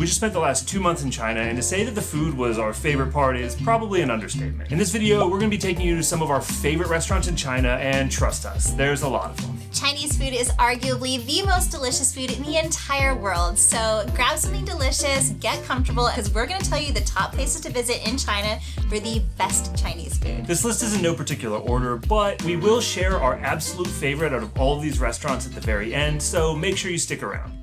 We just spent the last 2 months in China, and to say that the food was our favorite part is probably an understatement. In this video, we're gonna be taking you to some of our favorite restaurants in China, and trust us, there's a lot of them. Chinese food is arguably the most delicious food in the entire world, so grab something delicious, get comfortable, because we're gonna tell you the top places to visit in China for the best Chinese food. This list is in no particular order, but we will share our absolute favorite out of all of these restaurants at the very end, so make sure you stick around.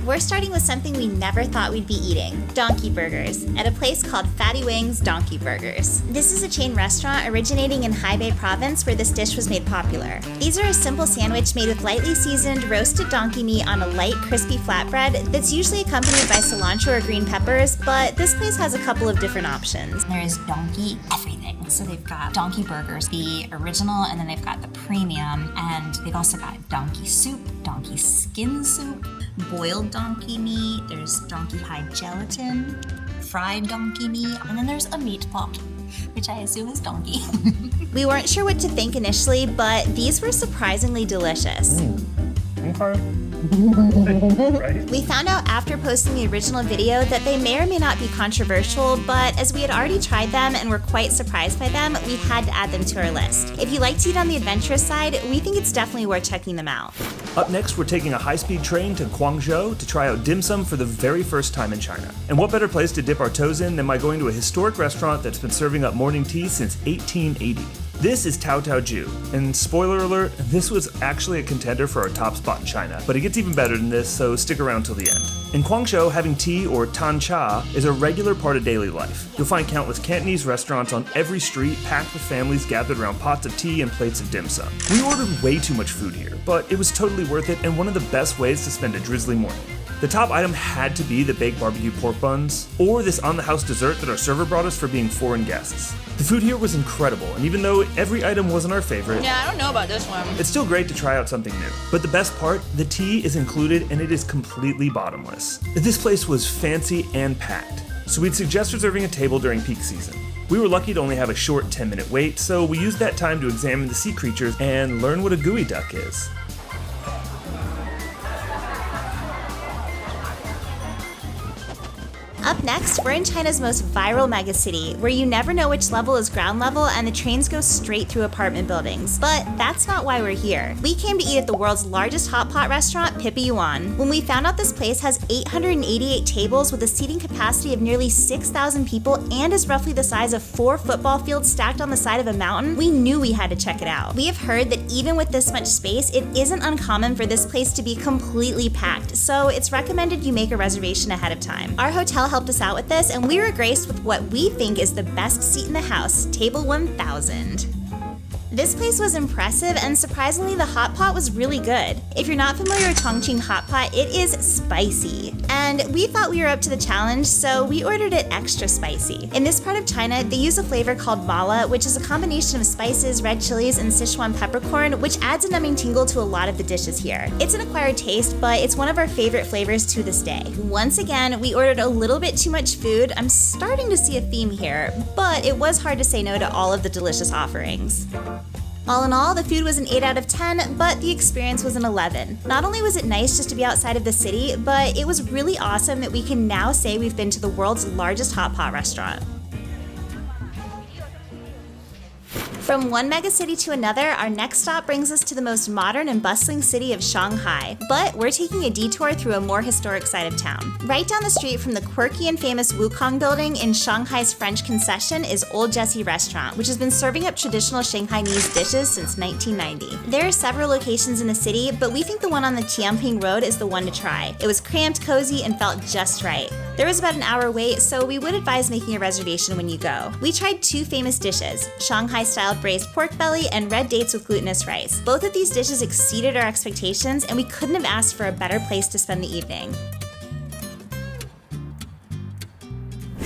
We're starting with something we never thought we'd be eating, donkey burgers, at a place called Fatty Wang's Donkey Burgers. This is a chain restaurant originating in Hebei province where this dish was made popular. These are a simple sandwich made with lightly seasoned roasted donkey meat on a light, crispy flatbread that's usually accompanied by cilantro or green peppers, but this place has a couple of different options. There's donkey everything. So they've got donkey burgers, the original, and then they've got the premium, and they've also got donkey soup, donkey skin soup, boiled donkey meat, there's donkey hide gelatin, fried donkey meat, and then there's a meat pot, which I assume is donkey. We weren't sure what to think initially, but these were surprisingly delicious. Okay. Right? We found out after posting the original video that they may or may not be controversial, but as we had already tried them and were quite surprised by them, we had to add them to our list. If you like to eat on the adventurous side, we think it's definitely worth checking them out. Up next, we're taking a high-speed train to Guangzhou to try out dim sum for the very first time in China. And what better place to dip our toes in than by going to a historic restaurant that's been serving up morning tea since 1880. This is Tao Tao Ju, and spoiler alert, this was actually a contender for our top spot in China, but it gets even better than this, so stick around till the end. In Guangzhou, having tea or tan cha is a regular part of daily life. You'll find countless Cantonese restaurants on every street packed with families gathered around pots of tea and plates of dim sum. We ordered way too much food here, but it was totally worth it and one of the best ways to spend a drizzly morning. The top item had to be the baked barbecue pork buns, or this on-the-house dessert that our server brought us for being foreign guests. The food here was incredible, and even though every item wasn't our favorite, yeah, I don't know about this one. It's still great to try out something new. But the best part, the tea is included and it is completely bottomless. This place was fancy and packed, so we'd suggest reserving a table during peak season. We were lucky to only have a short 10-minute wait, so we used that time to examine the sea creatures and learn what a gooey duck is. Up next, we're in China's most viral megacity, where you never know which level is ground level and the trains go straight through apartment buildings. But that's not why we're here. We came to eat at the world's largest hot pot restaurant, Pippi Yuan. When we found out this place has 888 tables with a seating capacity of nearly 6,000 people and is roughly the size of 4 football fields stacked on the side of a mountain, we knew we had to check it out. We have heard that even with this much space, it isn't uncommon for this place to be completely packed, so it's recommended you make a reservation ahead of time. Our hotel helped us out with this, and we were graced with what we think is the best seat in the house, table 1000. This place was impressive, and surprisingly, the hot pot was really good. If you're not familiar with Chongqing hot pot, it is spicy. And we thought we were up to the challenge, so we ordered it extra spicy. In this part of China, they use a flavor called mala, which is a combination of spices, red chilies, and Sichuan peppercorn, which adds a numbing tingle to a lot of the dishes here. It's an acquired taste, but it's one of our favorite flavors to this day. Once again, we ordered a little bit too much food. I'm starting to see a theme here, but it was hard to say no to all of the delicious offerings. All in all, the food was an 8 out of 10, but the experience was an 11. Not only was it nice just to be outside of the city, but it was really awesome that we can now say we've been to the world's largest hot pot restaurant. From one megacity to another, our next stop brings us to the most modern and bustling city of Shanghai, but we're taking a detour through a more historic side of town. Right down the street from the quirky and famous Wukong building in Shanghai's French concession is Old Jessie Restaurant, which has been serving up traditional Shanghainese dishes since 1990. There are several locations in the city, but we think the one on the Tianping Road is the one to try. It was cramped, cozy, and felt just right. There was about an hour wait, so we would advise making a reservation when you go. We tried 2 famous dishes, Shanghai-style braised pork belly and red dates with glutinous rice. Both of these dishes exceeded our expectations, and we couldn't have asked for a better place to spend the evening.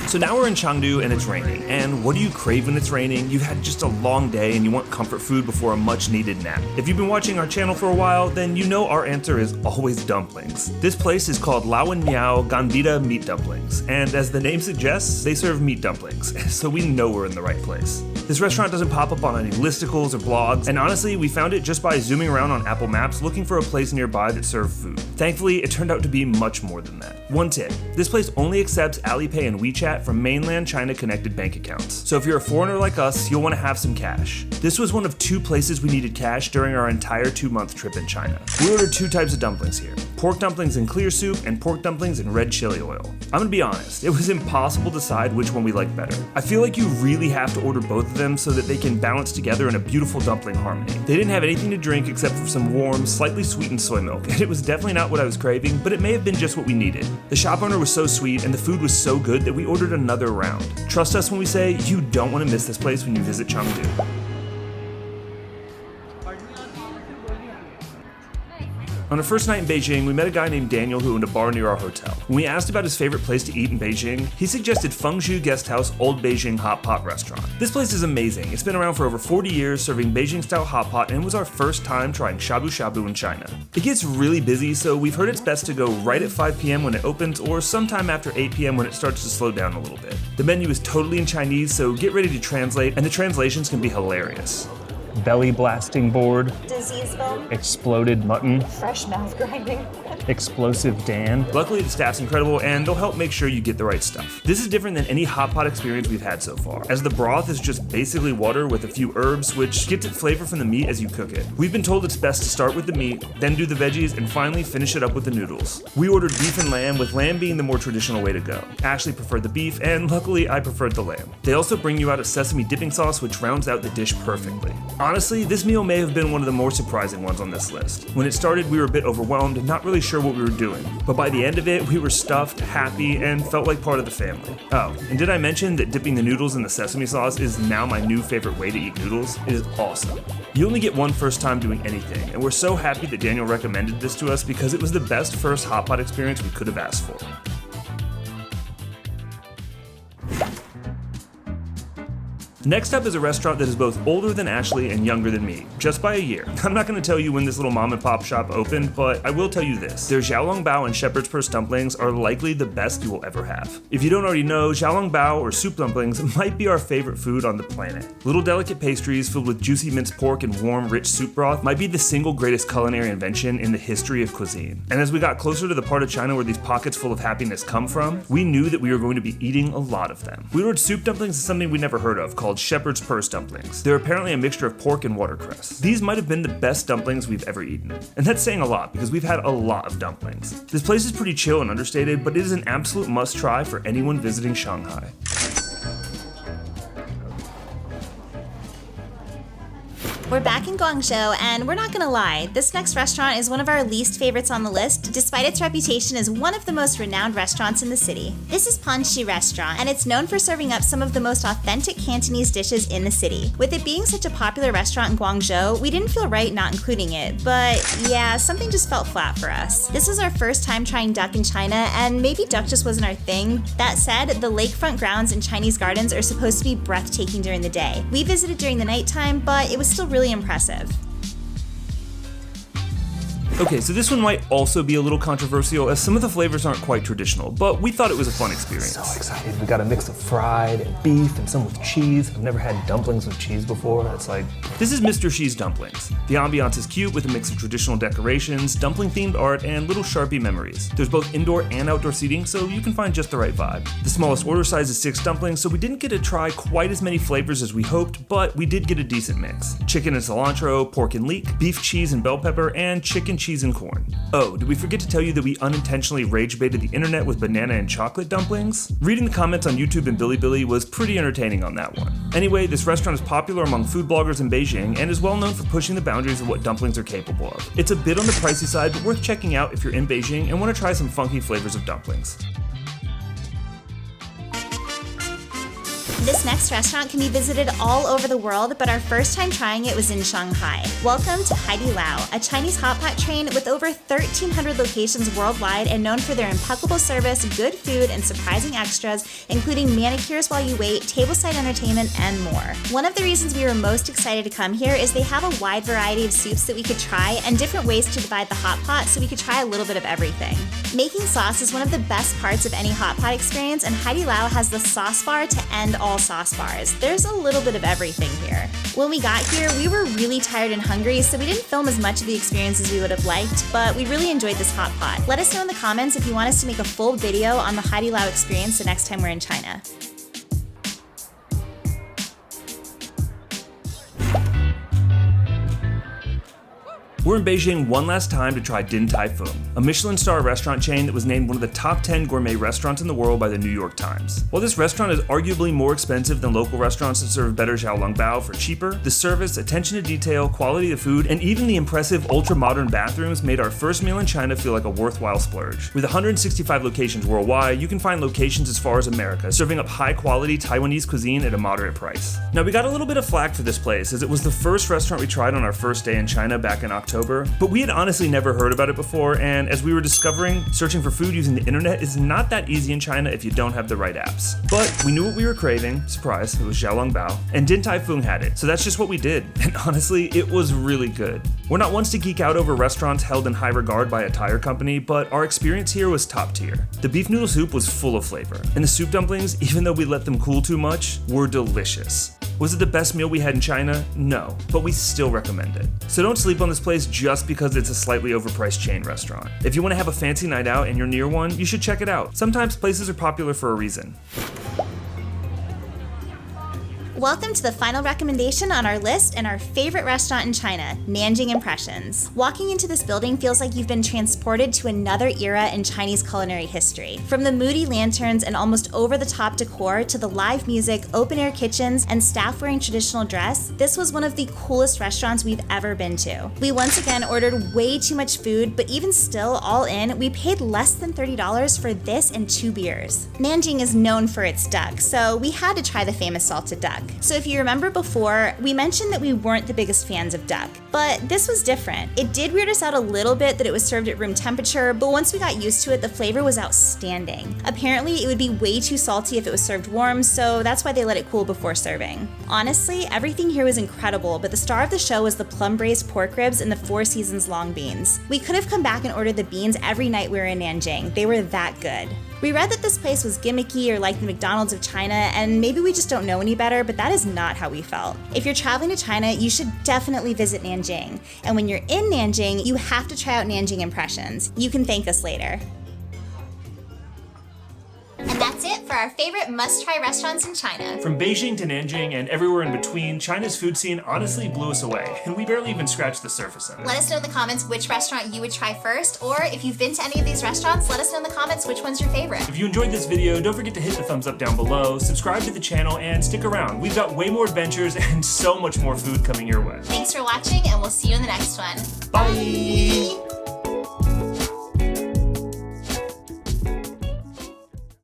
So now we're in Chengdu and it's raining. And what do you crave when it's raining? You've had just a long day and you want comfort food before a much needed nap. If you've been watching our channel for a while, then you know our answer is always dumplings. This place is called Lao and Miao Gandita Meat Dumplings. And as the name suggests, they serve meat dumplings. So we know we're in the right place. This restaurant doesn't pop up on any listicles or blogs, and honestly, we found it just by zooming around on Apple Maps looking for a place nearby that served food. Thankfully, it turned out to be much more than that. One tip, this place only accepts Alipay and WeChat from mainland China connected bank accounts. So if you're a foreigner like us, you'll want to have some cash. This was one of 2 places we needed cash during our entire 2-month trip in China. We ordered 2 types of dumplings here, pork dumplings in clear soup and pork dumplings in red chili oil. I'm gonna be honest, it was impossible to decide which one we liked better. I feel like you really have to order both of them so that they can balance together in a beautiful dumpling harmony. They didn't have anything to drink except for some warm, slightly sweetened soy milk, and it was definitely not what I was craving, but it may have been just what we needed. The shop owner was so sweet and the food was so good that we ordered another round. Trust us when we say you don't want to miss this place when you visit Chengdu. On our first night in Beijing, we met a guy named Daniel who owned a bar near our hotel. When we asked about his favorite place to eat in Beijing, he suggested Fengzhu Guesthouse Old Beijing Hot Pot Restaurant. This place is amazing. It's been around for over 40 years, serving Beijing-style hot pot, and it was our first time trying shabu shabu in China. It gets really busy, so we've heard it's best to go right at 5 p.m. when it opens, or sometime after 8 p.m. when it starts to slow down a little bit. The menu is totally in Chinese, so get ready to translate, and the translations can be hilarious. Belly blasting board, Disease bone, exploded mutton, fresh mouth grinding, explosive Dan. Luckily, the staff's incredible and they'll help make sure you get the right stuff. This is different than any hot pot experience we've had so far, as the broth is just basically water with a few herbs, which gets its flavor from the meat as you cook it. We've been told it's best to start with the meat, then do the veggies, and finally finish it up with the noodles. We ordered beef and lamb, with lamb being the more traditional way to go. Ashley preferred the beef, and luckily I preferred the lamb. They also bring you out a sesame dipping sauce, which rounds out the dish perfectly. Honestly, this meal may have been one of the more surprising ones on this list. When it started, we were a bit overwhelmed and not really sure what we were doing. But by the end of it, we were stuffed, happy, and felt like part of the family. Oh, and did I mention that dipping the noodles in the sesame sauce is now my new favorite way to eat noodles? It is awesome. You only get one first time doing anything, and we're so happy that Daniel recommended this to us because it was the best first hot pot experience we could have asked for. Next up is a restaurant that is both older than Ashley and younger than me, just by a year. I'm not going to tell you when this little mom and pop shop opened, but I will tell you this. Their xiaolongbao and shepherd's purse dumplings are likely the best you will ever have. If you don't already know, xiaolongbao or soup dumplings might be our favorite food on the planet. Little delicate pastries filled with juicy minced pork and warm, rich soup broth might be the single greatest culinary invention in the history of cuisine. And as we got closer to the part of China where these pockets full of happiness come from, we knew that we were going to be eating a lot of them. We ordered soup dumplings as something we never heard of, called shepherd's purse dumplings. They're apparently a mixture of pork and watercress. These might have been the best dumplings we've ever eaten. And that's saying a lot because we've had a lot of dumplings. This place is pretty chill and understated, but it is an absolute must try for anyone visiting Shanghai. We're back in Guangzhou, and we're not gonna lie, this next restaurant is one of our least favorites on the list, despite its reputation as one of the most renowned restaurants in the city. This is Panchi Restaurant, and it's known for serving up some of the most authentic Cantonese dishes in the city. With it being such a popular restaurant in Guangzhou, we didn't feel right not including it, but yeah, something just felt flat for us. This was our first time trying duck in China, and maybe duck just wasn't our thing. That said, the lakefront grounds and Chinese gardens are supposed to be breathtaking during the day. We visited during the nighttime, but it was still really impressive. Okay, so this one might also be a little controversial as some of the flavors aren't quite traditional, but we thought it was a fun experience. So excited. We got a mix of fried and beef and some with cheese. I've never had dumplings with cheese before. It's like... This is Mr. Xi's Dumplings. The ambiance is cute with a mix of traditional decorations, dumpling-themed art, and little Sharpie memories. There's both indoor and outdoor seating, so you can find just the right vibe. The smallest order size is 6 dumplings, so we didn't get to try quite as many flavors as we hoped, but we did get a decent mix. Chicken and cilantro, pork and leek, beef, cheese, and bell pepper, and chicken, cheese, and corn. Oh, did we forget to tell you that we unintentionally rage baited the internet with banana and chocolate dumplings? Reading the comments on YouTube and Bilibili was pretty entertaining on that one. Anyway, this restaurant is popular among food bloggers in Beijing and is well known for pushing the boundaries of what dumplings are capable of. It's a bit on the pricey side, but worth checking out if you're in Beijing and want to try some funky flavors of dumplings. This next restaurant can be visited all over the world, but our first time trying it was in Shanghai. Welcome to Haidi Lao, a Chinese hot pot chain with over 1,300 locations worldwide and known for their impeccable service, good food, and surprising extras, including manicures while you wait, tableside entertainment, and more. One of the reasons we were most excited to come here is they have a wide variety of soups that we could try and different ways to divide the hot pot so we could try a little bit of everything. Making sauce is one of the best parts of any hot pot experience, and Haidilao has the sauce bar to end all sauce bars. There's a little bit of everything here. When we got here, we were really tired and hungry, so we didn't film as much of the experience as we would have liked, but we really enjoyed this hot pot. Let us know in the comments if you want us to make a full video on the Haidilao experience the next time we're in China. We're in Beijing one last time to try Din Tai Fung, a Michelin star restaurant chain that was named one of the top 10 gourmet restaurants in the world by the New York Times. While this restaurant is arguably more expensive than local restaurants that serve better xiaolongbao for cheaper, the service, attention to detail, quality of food, and even the impressive ultra-modern bathrooms made our first meal in China feel like a worthwhile splurge. With 165 locations worldwide, you can find locations as far as America, serving up high-quality Taiwanese cuisine at a moderate price. Now, we got a little bit of flack for this place, as it was the first restaurant we tried on our first day in China back in October, but we had honestly never heard about it before, and as we were discovering, searching for food using the internet is not that easy in China if you don't have the right apps. But we knew what we were craving, surprise, it was xiaolongbao, and Din Tai Fung had it, so that's just what we did, and honestly, it was really good. We're not ones to geek out over restaurants held in high regard by a tire company, but our experience here was top tier. The beef noodle soup was full of flavor, and the soup dumplings, even though we let them cool too much, were delicious. Was it the best meal we had in China? No, but we still recommend it. So don't sleep on this place just because it's a slightly overpriced chain restaurant. If you want to have a fancy night out and you're near one, you should check it out. Sometimes places are popular for a reason. Welcome to the final recommendation on our list and our favorite restaurant in China, Nanjing Impressions. Walking into this building feels like you've been transported to another era in Chinese culinary history. From the moody lanterns and almost over-the-top decor to the live music, open-air kitchens, and staff wearing traditional dress, this was one of the coolest restaurants we've ever been to. We once again ordered way too much food, but even still, all in, we paid less than $30 for this and 2 beers. Nanjing is known for its duck, so we had to try the famous salted duck. So if you remember before, we mentioned that we weren't the biggest fans of duck, but this was different. It did weird us out a little bit that it was served at room temperature, but once we got used to it, the flavor was outstanding. Apparently, it would be way too salty if it was served warm, so that's why they let it cool before serving. Honestly, everything here was incredible, but the star of the show was the plum-braised pork ribs and the Four Seasons long beans. We could have come back and ordered the beans every night we were in Nanjing. They were that good. We read that this place was gimmicky or like the McDonald's of China, and maybe we just don't know any better, but that is not how we felt. If you're traveling to China, you should definitely visit Nanjing. And when you're in Nanjing, you have to try out Nanjing Impressions. You can thank us later. And that's it for our favorite must-try restaurants in China. From Beijing to Nanjing and everywhere in between, China's food scene honestly blew us away, and we barely even scratched the surface of it. Let us know in the comments which restaurant you would try first, or if you've been to any of these restaurants, let us know in the comments which one's your favorite. If you enjoyed this video, don't forget to hit the thumbs up down below, subscribe to the channel, and stick around. We've got way more adventures and so much more food coming your way. Thanks for watching, and we'll see you in the next one. Bye!